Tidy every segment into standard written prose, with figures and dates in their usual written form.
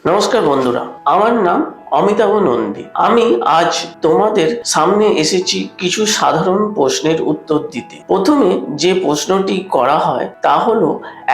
নমস্কার বন্ধুরা, আমার নাম অমিতাভ নন্দী। আমি আজ তোমাদের সামনে এসেছি কিছু সাধারণ প্রশ্নের উত্তর দিতে। প্রথমে যে প্রশ্নটি করা হয় তা হলো,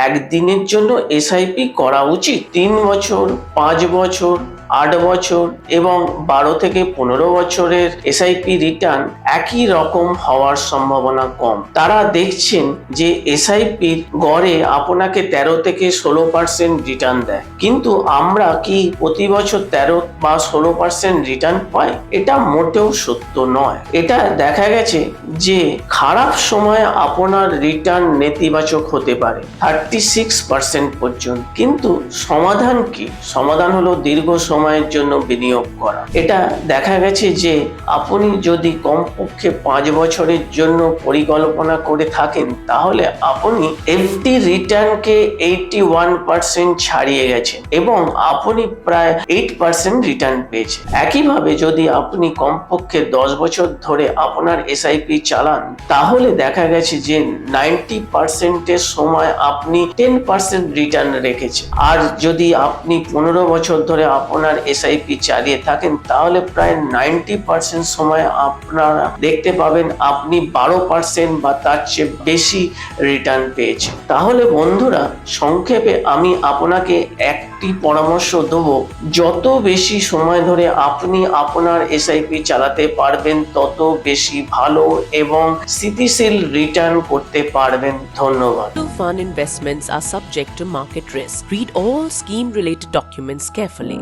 একদিনের জন্য এসআইপি করা উচিত? 3 বছর, 5 বছর, 8 বছর এবং 12 থেকে 15 বছরের এসআইপি রিটার্ন একই রকম হওয়ার সম্ভাবনা কম। তারা দেখছেন যে এসআইপির গড়ে আপনাকে 13 থেকে 16% রিটার্ন দেয়, কিন্তু আমরা কি প্রতি বছর 13 বা 16% রিটার্ন পাই? এটা মোটেও সত্য নয়। এটা দেখা গেছে যে খারাপ সময়ে আপনার রিটার্ন নেতিবাচক হতে পারে 36% পর্যন্ত। কিন্তু সমাধান কি? সমাধান হলো দীর্ঘ সময়ের জন্য বিনিয়োগ করা। এটা দেখা গেছে যে আপনি যদি কমপক্ষে 5 বছরের জন্য পরিকল্পনা করে থাকেন, তাহলে আপনি এফডি রিটার্নকে 81% ছাড়িয়ে গেছেন এবং আপনি প্রায় 8% রিটার্ন পেয়েছেন। একইভাবে যদি আপনি কমপক্ষে 10 বছর ধরে আপনার এসআইপি চালান, তাহলে দেখা গেছে যে 90% এর সময় আপনি 10% রিটার্ন রেখেছেন। আর যদি আপনি 15 বছর ধরে আপনার এসআইপি চালিয়ে থাকেন, তাহলে প্রায় 90% সময় আপনারা দেখতে পাবেন আপনি 12% বা তার চেয়ে বেশি রিটার্ন পেয়েছেন। তাহলে বন্ধুরা, সংক্ষেপে আমি আপনাকে একটি পরামর্শ দেবো, যত বেশি সময় ধরে আপনি আপনার এসআইপি চালাতে পারবেন, তত বেশি ভালো এবং স্থিতিশীল রিটার্ন করতে পারবেন। ধন্যবাদ। Fund investments are subject to market risk. Read all scheme related documents carefully.